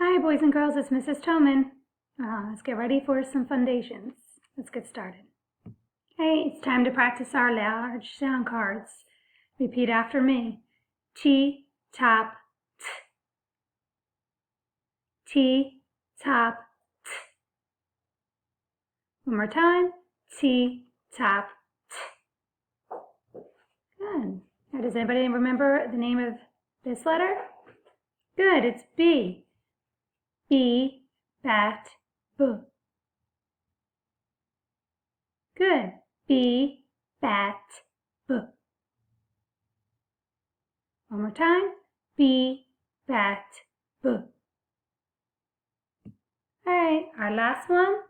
Hi, boys and girls, it's Mrs. Toman. Let's get ready for some Fundations. Let's get started. Okay, it's time to practice our large sound cards. Repeat after me. T, top, t. T, top, t. One more time. T, top, t. Good. Now, does anybody remember the name of this letter? Good, it's B. B, bat, B. Good. B, bat, B. One more time. B, bat, B. All right, our last one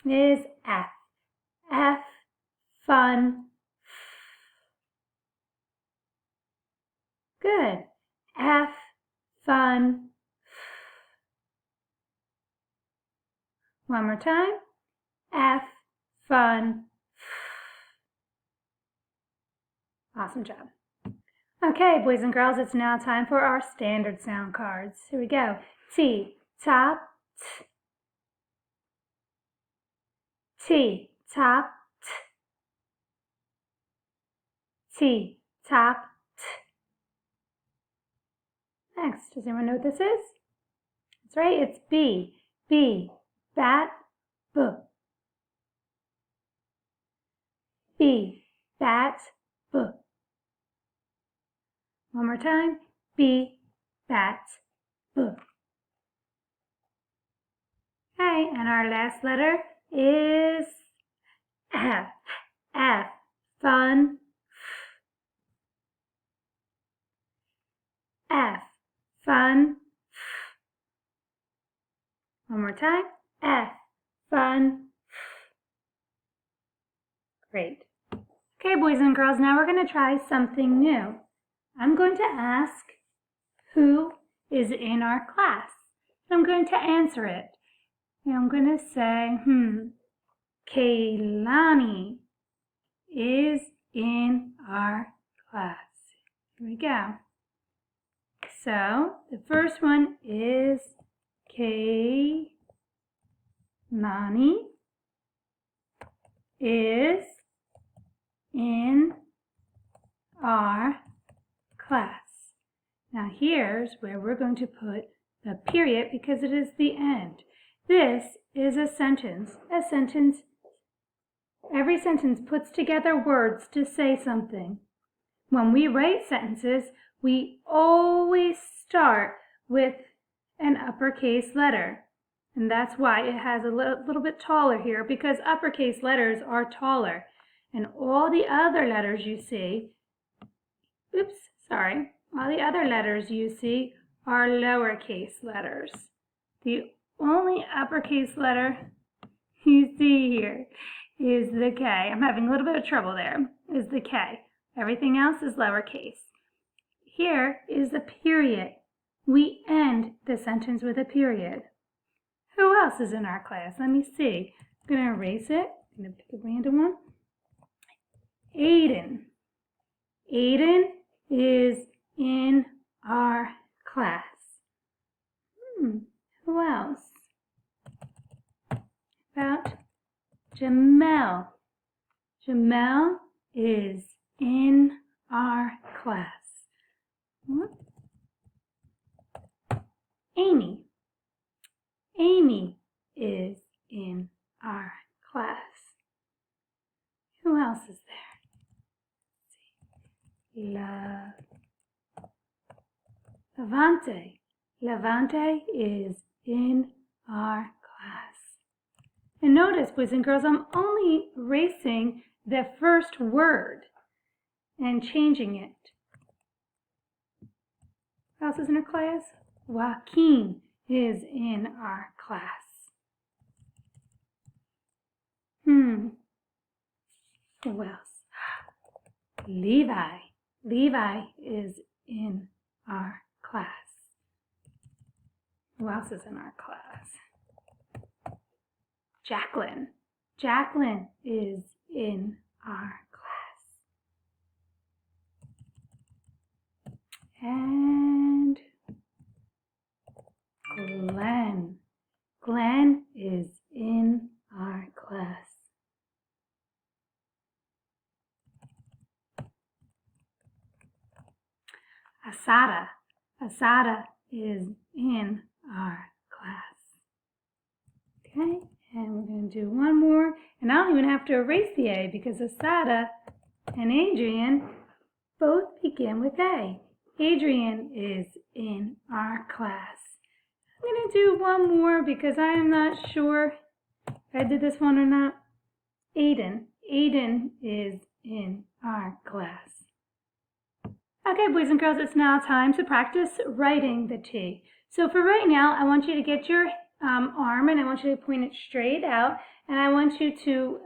is F. F, fun. Good. F, fun. One more time. F, fun. Awesome job. Okay, boys and girls, it's now time for our standard sound cards. Here we go. T, top, t. T, top, t. T, top, t. Next, does anyone know what this is? That's right, it's B. B, bat, B. B, bat, B. One more time. B, bat, B. Okay, and our last letter is F. F, fun. F, fun. One more time. F, fun. Great. Okay, boys and girls, now we're going to try something new. I'm going to ask who is in our class. I'm going to answer it. And I'm going to say, Kaylani is in our class. Here we go. So, the first one is Kaylani is in our class. Now here's where we're going to put the period because it is the end. This is a sentence. Every sentence puts together words to say something. When we write sentences, we always start with an uppercase letter. And that's why it has a little bit taller here, because uppercase letters are taller. And all the other letters you see, all the other letters you see are lowercase letters. The only uppercase letter you see here is the K. I'm having a little bit of trouble there, is the K. Everything else is lowercase. Here is the period. We end the sentence with a period. Who else is in our class? Let me see. I'm going to erase it. I'm going to pick a random one. Aiden. Aiden is in our class. Who else? About Jamel. Jamel is in our class. Amy. Amy is in our class. Who else is there? Levante. Levante is in our class. And notice, boys and girls, I'm only erasing the first word and changing it. Who else is in our class? Joaquin is in our class. Who else? Levi. Levi is in our class. Who else is in our class? Jacqueline. Jacqueline is in our class. And Glenn. Glenn is in our class. Asada. Asada is in our class. Okay, and we're going to do one more. And I don't even have to erase the A because Asada and Adrian both begin with A. Adrian is in our class. I'm going to do one more because I am not sure if I did this one or not. Aiden. Aiden is in our class. Okay, boys and girls, it's now time to practice writing the T. So for right now, I want you to get your arm and I want you to point it straight out, and I want you to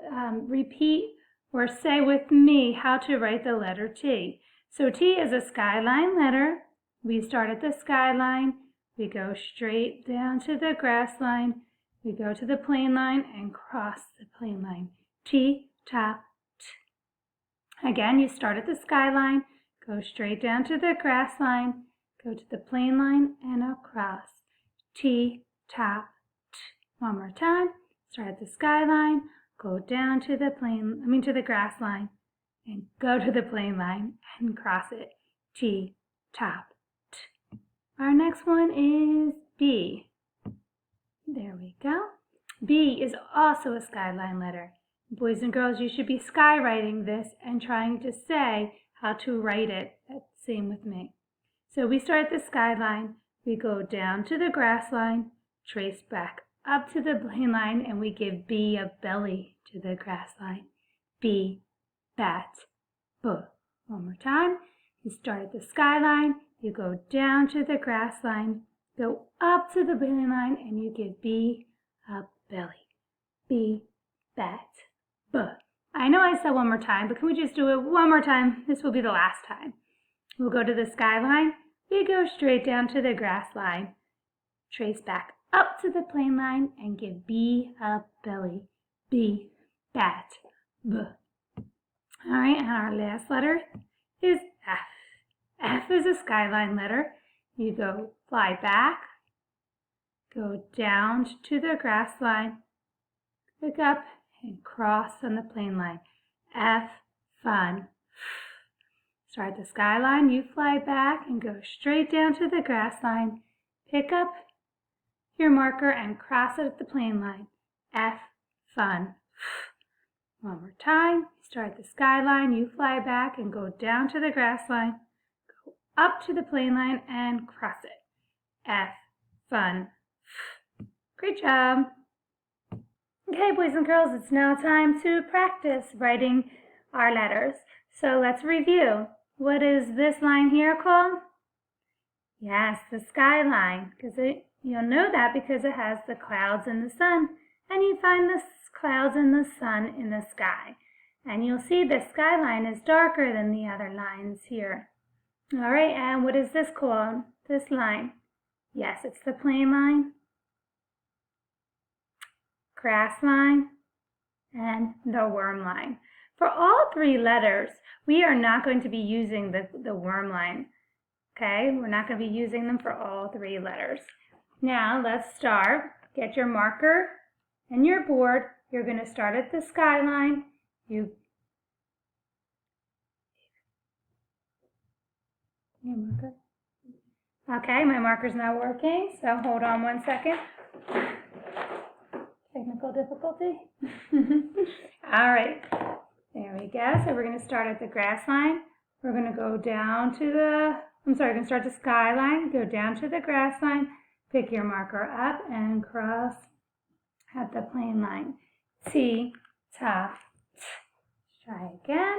repeat or say with me how to write the letter T. So T is a skyline letter. We start at the skyline, we go straight down to the grass line, we go to the plane line and cross the plane line. T, top, T. Again, you start at the skyline, go straight down to the grass line, go to the plane line and across. T, top, T. One more time. Start at the skyline, go down to the to the grass line, and go to the plane line and cross it. T, top, T. Our next one is B. There we go. B is also a skyline letter. Boys and girls, you should be skywriting this and trying to say how to write it. Same with me. So we start at the skyline, we go down to the grass line, trace back up to the plane line, and we give B a belly to the grass line. B, bat, B. One more time. You start at the skyline, you go down to the grass line, go up to the plane line, and you give B a belly. B, bat, B. I know I said one more time, but can we just do it one more time? This will be the last time. We'll go to the skyline, we go straight down to the grass line, trace back up to the plane line, and give B a belly. B, bat, B. All right, and our last letter is F. F is a skyline letter. You go fly back, go down to the grass line, pick up, and cross on the plane line. F, fun. Start the skyline, you fly back and go straight down to the grass line. Pick up your marker and cross it at the plane line. F, fun. One more time. Start the skyline, you fly back and go down to the grass line. Go up to the plane line and cross it. F, fun. Great job. Okay, boys and girls, it's now time to practice writing our letters. So let's review. What is this line here called? Yes, the skyline, because you'll know that because it has the clouds and the sun, and you find the clouds and the sun in the sky. And you'll see the skyline is darker than the other lines here. All right, and what is this called? This line? Yes, it's the plane line, grass line, and the worm line. For all three letters, we are not going to be using the worm line. Okay, we're not going to be using them for all three letters. Now let's start. Get your marker and your board. You're going to start at the skyline. Okay, my marker's not working, so hold on one second. Technical difficulty. All right, there we go. So we're going to start at the grass line. We're going to go down to we're going to start the skyline, go down to the grass line, pick your marker up and cross at the plane line. T, top, T. Try again.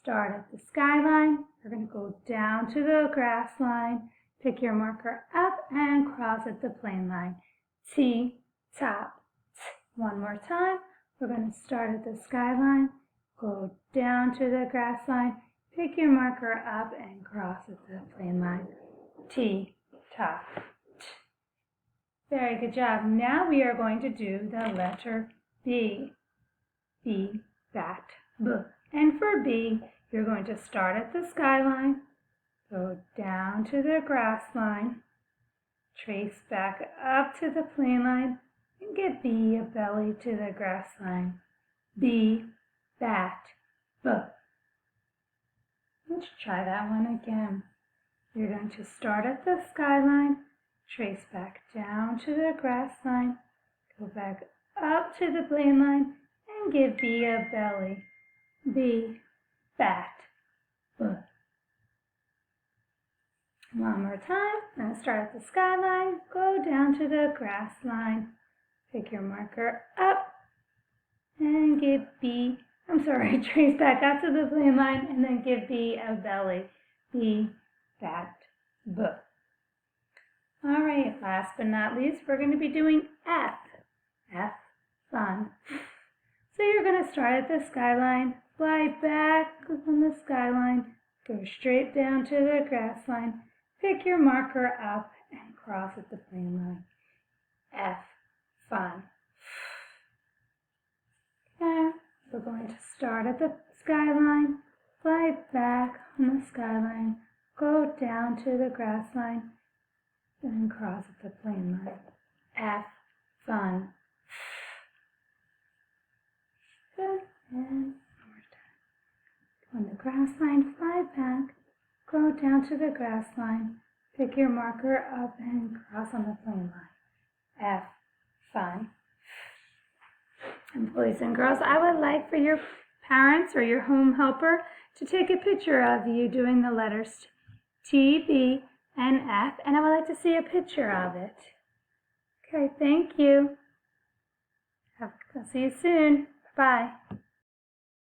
Start at the skyline. We're going to go down to the grass line, pick your marker up and cross at the plane line. T, top, T. One more time. We're going to start at the skyline, go down to the grass line, pick your marker up and cross at the plane line. T, top, T. Very good job. Now we are going to do the letter B. B, bat, B. And for B, you're going to start at the skyline, go down to the grass line, Trace back up to the plane line and give B a belly to the grass line. B, bat, B. Let's try that one again. You're going to start at the skyline, trace back down to the grass line, go back up to the plane line, and give B a belly. B, bat, B. One more time. Now start at the skyline, go down to the grass line, pick your marker up, and give B, trace back up to the plane line, and then give B a belly. B, bat, B. All right, last but not least, we're going to be doing F. F, fun. So you're going to start at the skyline, fly back on the skyline, go straight down to the grass line, pick your marker up, and cross at the plane line. F, fun. Okay, we're going to start at the skyline, fly back on the skyline, go down to the grass line, and cross at the plane line. F, fun. Good, and one more time. On the grass line, fly back, go down to the grass line, pick your marker up, and cross on the plane line. F, fun. And boys and girls, I would like for your parents or your home helper to take a picture of you doing the letters T, B, and F, and I would like to see a picture of it. Okay, thank you. I'll see you soon. Bye.